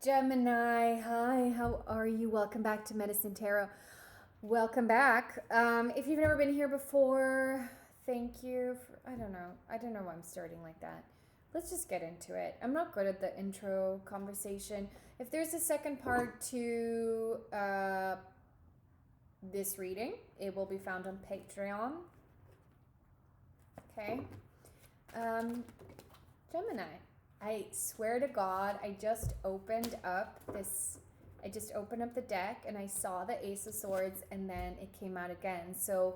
Gemini, hi, how are you? Welcome back to Medicine Tarot. Welcome back. If you've never been here before, thank you. I don't know why I'm starting like that. Let's just get into it. I'm not good at the intro conversation. If there's a second part to this reading, it will be found on Patreon. Okay. Gemini. I swear to God, I just opened up the deck and I saw the Ace of Swords and then it came out again. So,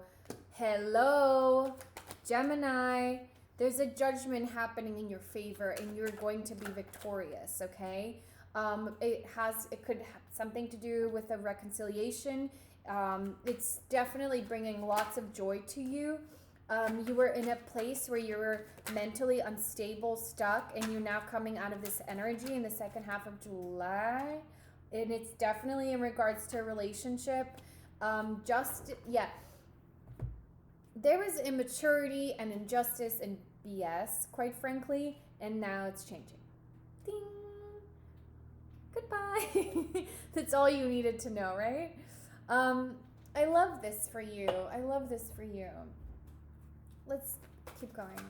hello, Gemini. There's a judgment happening in your favor and you're going to be victorious, okay? It could have something to do with a reconciliation. It's definitely bringing lots of joy to you. You were in a place where you were mentally unstable, stuck, and you're now coming out of this energy in the second half of July. And it's definitely in regards to a relationship. There was immaturity and injustice and BS, quite frankly, and now it's changing. Ding! Goodbye! That's all you needed to know, right? I love this for you. Let's keep going.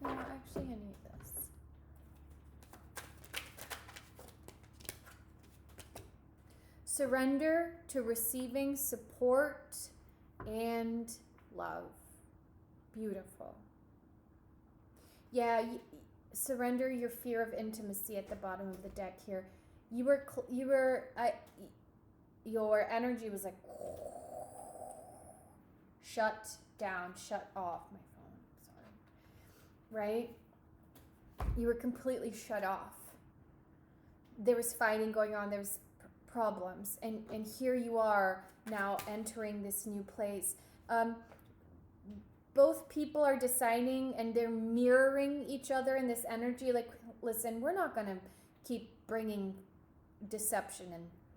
No, actually, I need this. Surrender to receiving support and love. Beautiful. Yeah, surrender your fear of intimacy at the bottom of the deck here. Your energy was like shut down, shut off. My phone, sorry. Right? You were completely shut off. There was fighting going on, there was problems, and here you are now entering this new place. Both people are deciding and they're mirroring each other in this energy, like, listen, we're not going to keep bringing deception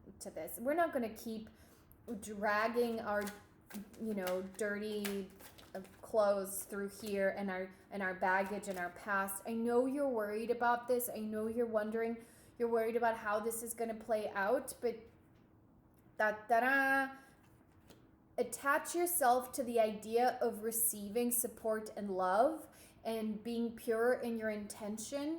into this. We're not going to keep dragging our dirty clothes through here and our baggage and our past. I know you're worried about this. I know you're worried about how this is going to play out, but attach yourself to the idea of receiving support and love and being pure in your intention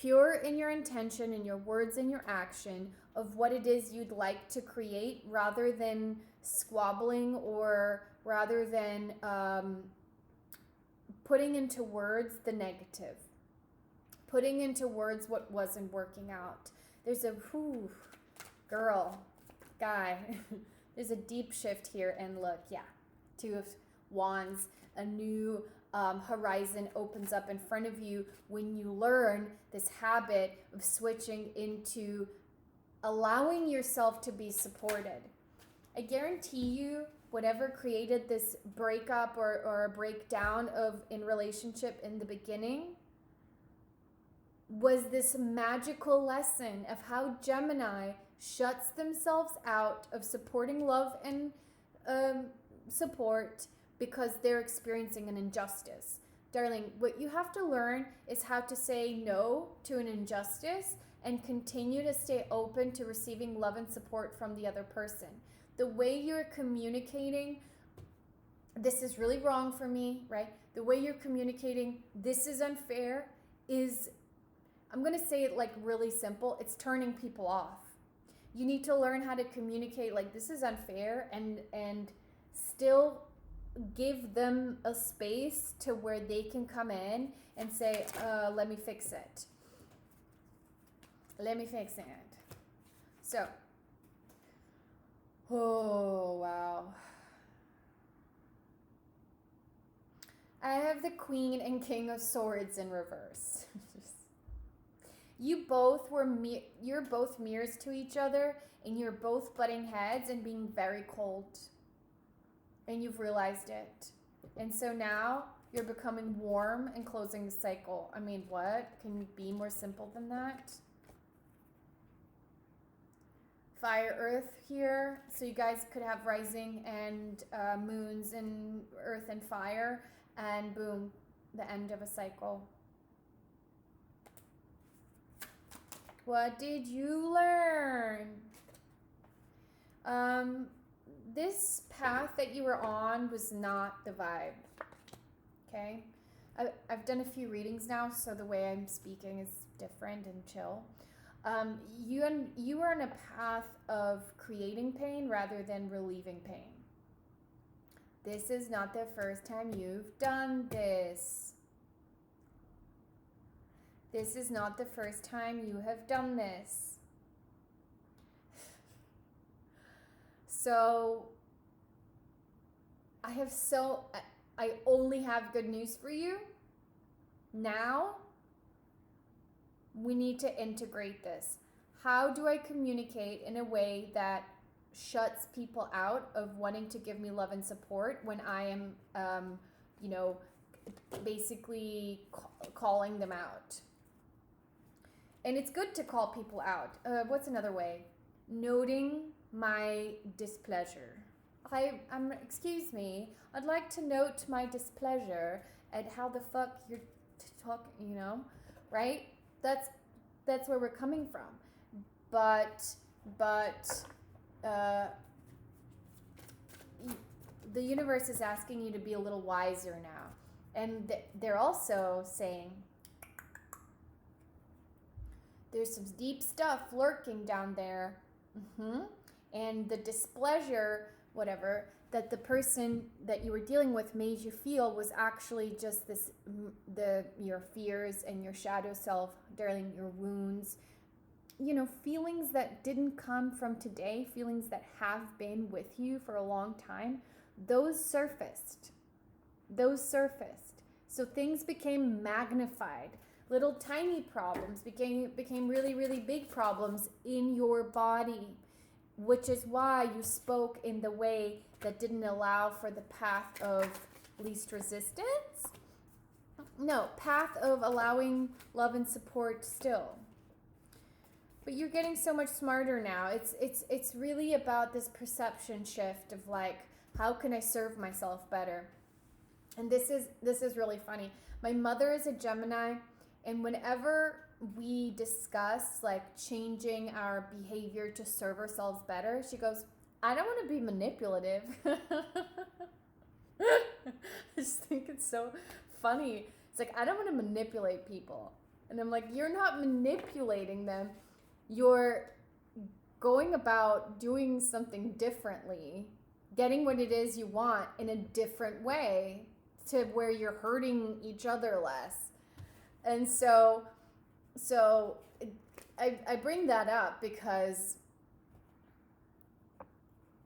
in your words and your action of what it is you'd like to create, rather than squabbling or rather than putting into words the negative, putting into words what wasn't working out. There's a guy there's a deep shift here, and look, yeah, Two of Wands, a new horizon opens up in front of you when you learn this habit of switching into allowing yourself to be supported. I guarantee you, whatever created this breakup or a breakdown in relationship in the beginning was this magical lesson of how Gemini shuts themselves out of supporting love and support because they're experiencing an injustice. Darling, what you have to learn is how to say no to an injustice and continue to stay open to receiving love and support from the other person. The way you're communicating, this is really wrong for me, right? The way you're communicating, this is unfair, is, I'm going to say it like really simple, it's turning people off. You need to learn how to communicate like, this is unfair, and still give them a space to where they can come in and say, let me fix it. So, oh, wow. I have the Queen and King of Swords in reverse. You're both mirrors to each other, and you're both butting heads and being very cold. And you've realized it. And so now you're becoming warm and closing the cycle. I mean, what? Can you be more simple than that? Fire, earth here. So you guys could have rising and moons and earth and fire. And boom, the end of a cycle. What did you learn? This path that you were on was not the vibe. Okay? I've done a few readings now, so the way I'm speaking is different and chill. You are on a path of creating pain rather than relieving pain. This is not the first time you've done this. This is not the first time you have done this. So, I only have good news for you. Now, we need to integrate this. How do I communicate in a way that shuts people out of wanting to give me love and support when I am, basically calling them out? And it's good to call people out. What's another way? Noting my displeasure. Excuse me, I'd like to note my displeasure at how the fuck you're talking, right? That's where we're coming from. But the universe is asking you to be a little wiser now. And they're also saying there's some deep stuff lurking down there. And the displeasure, whatever, that the person that you were dealing with made you feel was actually just your fears and your shadow self, darling, your wounds, feelings that didn't come from today, feelings that have been with you for a long time. Those surfaced. So things became magnified. Little tiny problems became really, really big problems in your body, which is why you spoke in the way that didn't allow for the path of least resistance. No, path of allowing love and support still. But you're getting so much smarter now. It's really about this perception shift of like, how can I serve myself better? And this is really funny. My mother is a Gemini, and whenever we discuss like changing our behavior to serve ourselves better, she goes, I don't want to be manipulative. I just think it's so funny. It's like, I don't want to manipulate people. And I'm like, you're not manipulating them. You're going about doing something differently, getting what it is you want in a different way to where you're hurting each other less. And so I bring that up because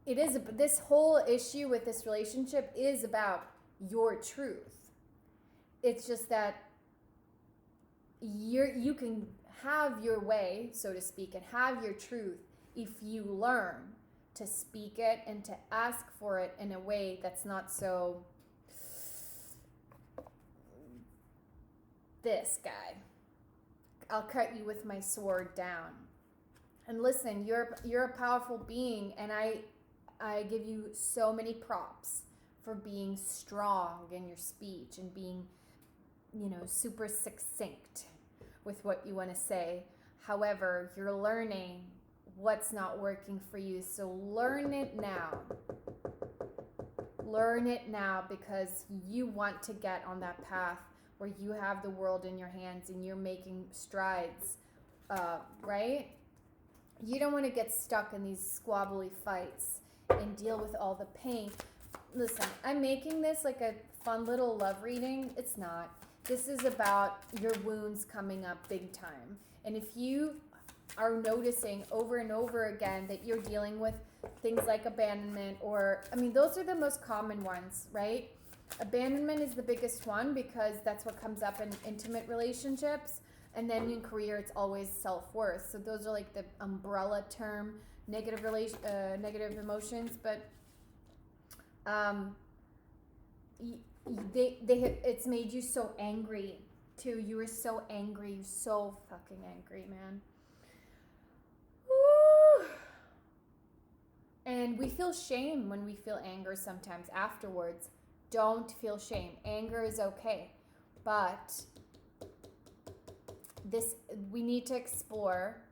this whole issue with this relationship is about your truth. It's just that you can have your way, so to speak, and have your truth if you learn to speak it and to ask for it in a way that's not so this guy. I'll cut you with my sword down. And listen, you're a powerful being, and I give you so many props for being strong in your speech and being, super succinct with what you want to say. However, you're learning what's not working for you. So learn it now. Learn it now because you want to get on that path where you have the world in your hands and you're making strides, right? You don't want to get stuck in these squabbly fights and deal with all the pain. Listen, I'm making this like a fun little love reading. It's not. This is about your wounds coming up big time. And if you are noticing over and over again that you're dealing with things like abandonment those are the most common ones, right? Abandonment is the biggest one because that's what comes up in intimate relationships. And then in career, it's always self-worth. So those are like the umbrella term, negative emotions. But it's made you so angry too. You were so angry. You're so fucking angry, man. Woo. And we feel shame when we feel anger sometimes afterwards. Don't feel shame. Anger is okay. But this, we need to explore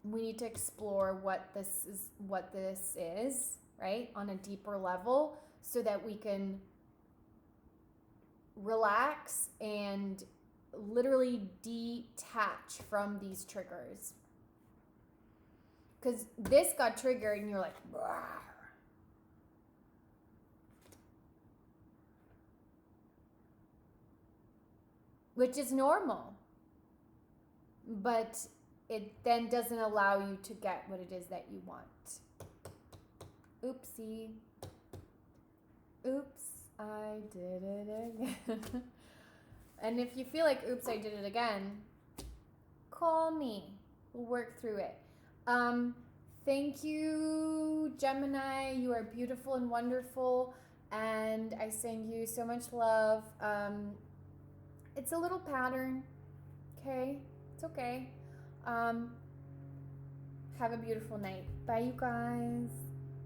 what this is, right, on a deeper level, so that we can relax and literally detach from these triggers. Because this got triggered and you're like, "Rawr." Which is normal, but it then doesn't allow you to get what it is that you want. Oopsie. Oops, I did it again. And if you feel like, oops, I did it again, call me. We'll work through it. Thank you, Gemini. You are beautiful and wonderful, and I send you so much love. It's a little pattern, okay? It's okay. Have a beautiful night. Bye, you guys.